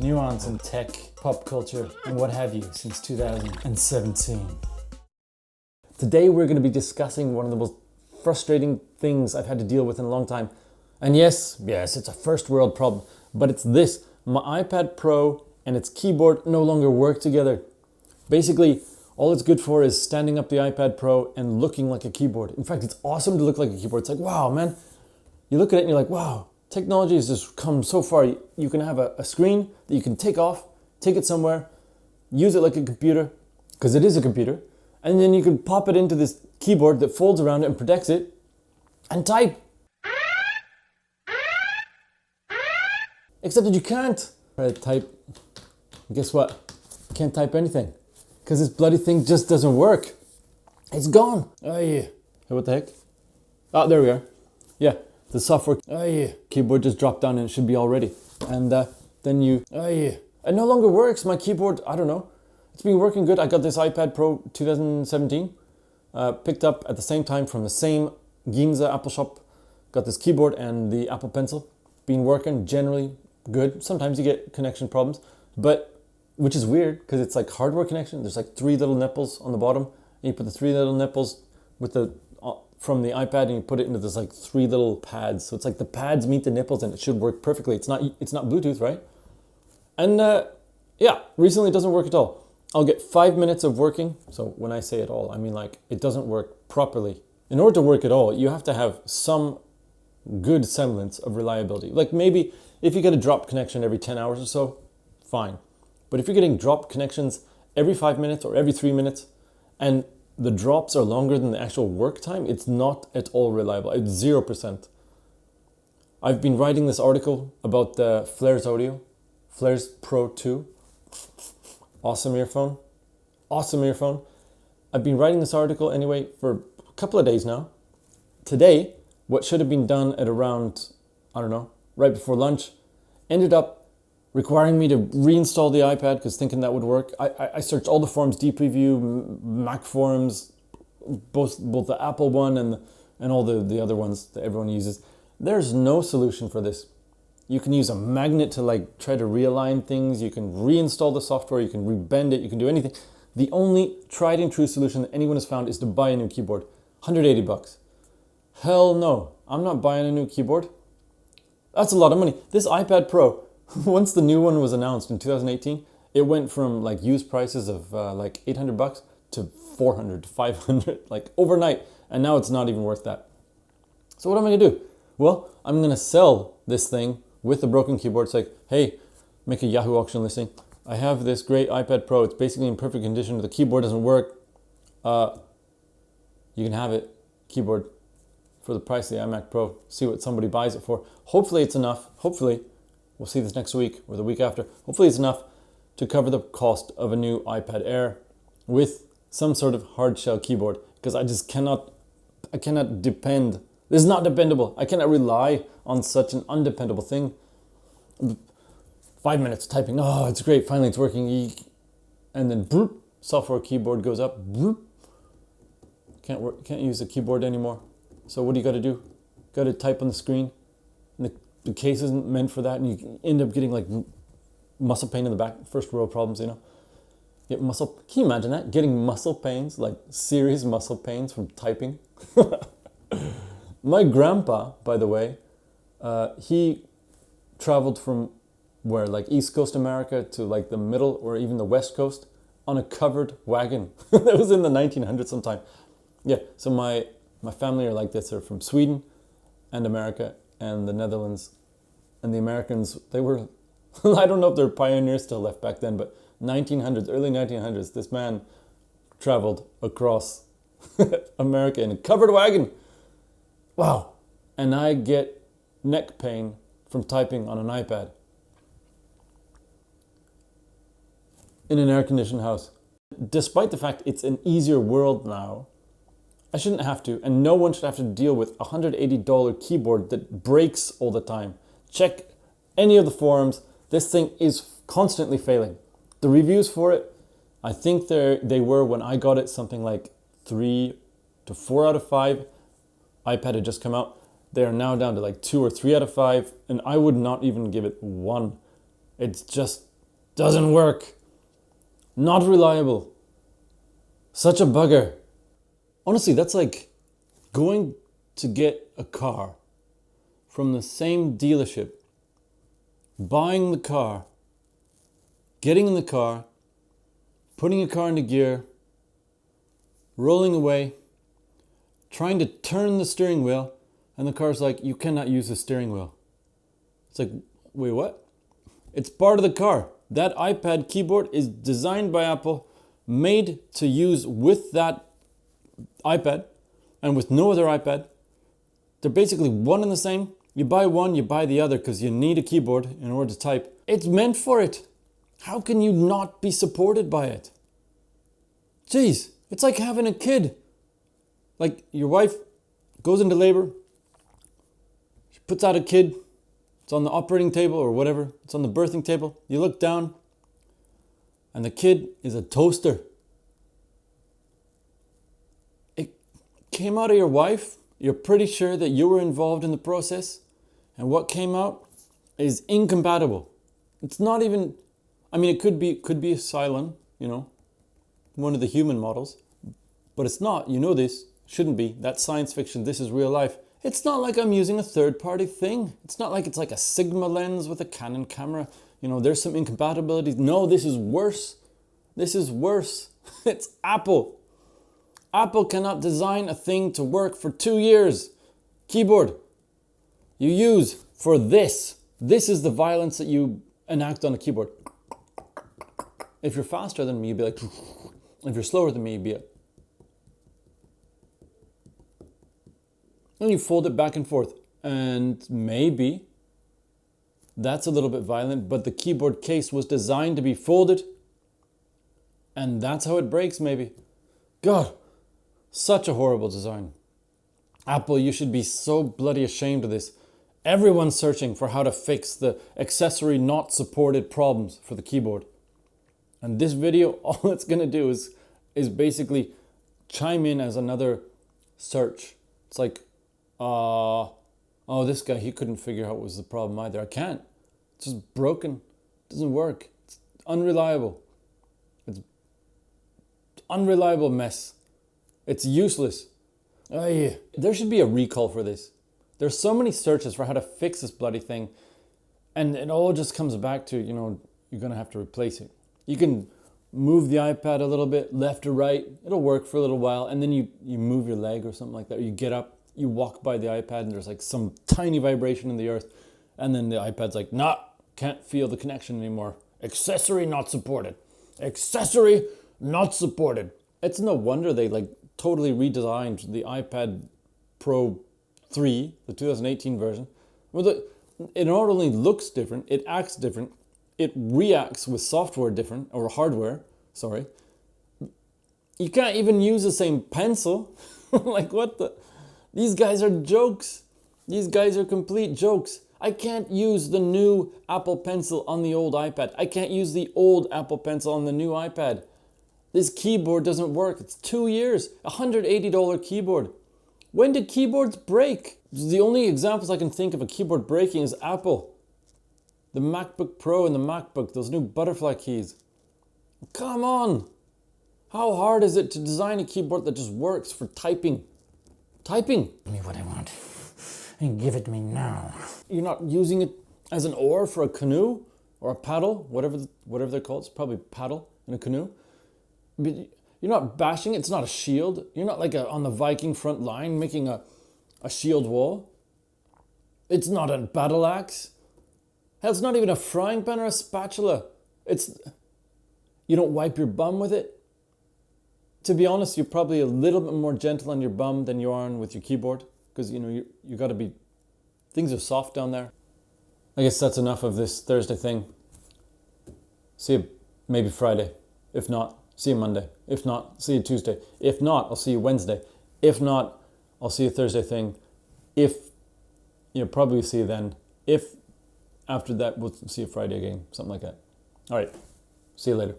nuance in tech, pop culture, and what have you since 2017. Today we're going to be discussing one of the most frustrating things I've had to deal with in a long time. And yes, it's a first world problem, but it's this. My iPad Pro and its keyboard no longer work together. Basically, all it's good for is standing up the iPad Pro and looking like a keyboard. In fact, it's awesome to look like a keyboard. It's like, wow, man. You look at it and you're like, wow, technology has just come so far. You can have a screen that you can take off, take it somewhere, use it like a computer, because it is a computer, and then you can pop it into this keyboard that folds around it and protects it, and type. Except that you can't. Try to type, and guess what? You can't type anything, because this bloody thing just doesn't work. It's gone. Oh yeah. Hey, what the heck? Oh, there we are. Yeah, the software. Oh yeah. Keyboard just dropped down and it should be all ready. And then you. Oh yeah. It no longer works. My keyboard, I don't know. It's been working good. I got this iPad Pro 2017. Picked up at the same time from the same Ginza Apple shop. Got this keyboard and the Apple Pencil. Been working generally good. Sometimes you get connection problems, but which is weird because it's like hardware connection. There's like 3 little nipples on the bottom. And you put the 3 little nipples with the from the iPad and you put it into this like 3 little pads. So it's like the pads meet the nipples and it should work perfectly. It's not Bluetooth, right? And recently it doesn't work at all. I'll get 5 minutes of working. So when I say at all, I mean like it doesn't work properly. In order to work at all, you have to have some good semblance of reliability. Like maybe if you get a drop connection every 10 hours or so, fine. But if you're getting drop connections every 5 minutes or every 3 minutes, and the drops are longer than the actual work time, it's not at all reliable. It's 0%. I've been writing this article about the Flares Audio, Flares Pro 2. Awesome earphone. I've been writing this article anyway for a couple of days now. Today, what should have been done at around, right before lunch, ended up requiring me to reinstall the iPad because thinking that would work. I searched all the forums, dpreview, Mac forums, both the Apple one and all the other ones that everyone uses. There's no solution for this. You can use a magnet to like try to realign things. You can reinstall the software. You can rebend it. You can do anything. The only tried and true solution that anyone has found is to buy a new keyboard. $180. Hell no. I'm not buying a new keyboard. That's a lot of money. This iPad Pro, once the new one was announced in 2018, it went from like used prices of like $800 to $400 to $500 like overnight. And now it's not even worth that. So what am I going to do? Well, I'm going to sell this thing with the broken keyboard. It's like, hey, make a Yahoo auction listing. I have this great iPad Pro. It's basically in perfect condition. The keyboard doesn't work. You can have it, keyboard, for the price of the iMac Pro. See what somebody buys it for. Hopefully it's enough. Hopefully, we'll see this next week or the week after. Hopefully it's enough to cover the cost of a new iPad Air with some sort of hard shell keyboard. Because I cannot depend. This is not dependable. I cannot rely on such an undependable thing. 5 minutes typing. Oh, it's great. Finally, it's working. And then, bloop, software keyboard goes up. Bloop. Can't use the keyboard anymore. So what do you got to do? Got to type on the screen. And the case isn't meant for that, and you end up getting like muscle pain in the back. First world problems, Get muscle. Can you imagine that? Getting muscle pains, like serious muscle pains from typing. My grandpa, by the way, he traveled from where, like East Coast America to like the middle or even the West Coast on a covered wagon. That was in the 1900s sometime. Yeah, so my family are like this. They're from Sweden and America and the Netherlands. And the Americans, they were, I don't know if they're pioneers still left back then, but 1900s, early 1900s, this man traveled across America in a covered wagon. Wow. And I get neck pain from typing on an iPad in an air-conditioned house. Despite the fact it's an easier world now, I shouldn't have to, and no one should have to deal with a $180 keyboard that breaks all the time. Check any of the forums. This thing is constantly failing. The reviews for it, I think they were, when I got it, something like 3 to 4 out of 5. iPad had just come out. They are now down to like 2 or 3 out of 5, and I would not even give it 1. It's just Doesn't work. Not reliable. Such a bugger. Honestly, that's like going to get a car from the same dealership, buying the car, getting in the car, putting your car into gear, rolling away, trying to turn the steering wheel, and the car's like, you cannot use the steering wheel. It's like, wait, what? It's part of the car. That iPad keyboard is designed by Apple, made to use with that iPad and with no other iPad. They're basically one and the same. You buy one, you buy the other because you need a keyboard in order to type. It's meant for it. How can you not be supported by it? Jeez, it's like having a kid. Like your wife goes into labor, she puts out a kid, it's on the operating table or whatever, it's on the birthing table. You look down and the kid is a toaster. It came out of your wife. You're pretty sure that you were involved in the process, and what came out is incompatible. It's not even, I mean, it could be a Cylon, you know, one of the human models, but it's not. You know this. Shouldn't be. That's science fiction. This is real life. It's not like I'm using a third-party thing. It's not like it's like a Sigma lens with a Canon camera. You know, there's some incompatibilities. No, this is worse. This is worse. It's Apple. Apple cannot design a thing to work for 2 years. Keyboard you use for this. This is the violence that you enact on a keyboard. If you're faster than me, you'd be like, if you're slower than me, you'd be like, and you fold it back and forth. And maybe that's a little bit violent, but the keyboard case was designed to be folded. And that's how it breaks, maybe. God, such a horrible design. Apple, you should be so bloody ashamed of this. Everyone's searching for how to fix the accessory not supported problems for the keyboard. And this video, all it's gonna do is basically chime in as another search. It's like, oh, this guy, he couldn't figure out what was the problem either. I can't. It's just broken. It doesn't work. It's unreliable. It's unreliable mess. It's useless. Oh yeah. There should be a recall for this. There's so many searches for how to fix this bloody thing, and it all just comes back to, you know, you're gonna have to replace it. You can move the iPad a little bit left or right. It'll work for a little while, and then you move your leg or something like that. Or you get up, you walk by the iPad, and there's like some tiny vibration in the earth, and then the iPad's like, nah, can't feel the connection anymore. Accessory not supported. Accessory not supported. It's no wonder they like totally redesigned the iPad Pro 3, the 2018 version. Well, it not only looks different, it acts different, it reacts with software different, or hardware, sorry. You can't even use the same pencil. Like what the? These guys are jokes. These guys are complete jokes. I can't use the new Apple Pencil on the old iPad. I can't use the old Apple Pencil on the new iPad. This keyboard doesn't work. It's 2 years, $180 keyboard. When did keyboards break? The only examples I can think of a keyboard breaking is Apple. The MacBook Pro and the MacBook, those new butterfly keys. Come on. How hard is it to design a keyboard that just works for typing? Typing. Give me what I want. And give it to me now. You're not using it as an oar for a canoe or a paddle, whatever they're called. It's probably paddle in a canoe. But you're not bashing it. It's not a shield. You're not like on the Viking front line making a shield wall. It's not a battle axe. Hell, it's not even a frying pan or a spatula. You don't wipe your bum with it. To be honest, you're probably a little bit more gentle on your bum than you are with your keyboard, because you know you got to be. Things are soft down there. I guess that's enough of this Thursday thing. See you maybe Friday. If not, see you Monday. If not, see you Tuesday. If not, I'll see you Wednesday. If not, I'll see you Thursday thing. If, probably see you then. If after that, we'll see you Friday again. Something like that. All right. See you later.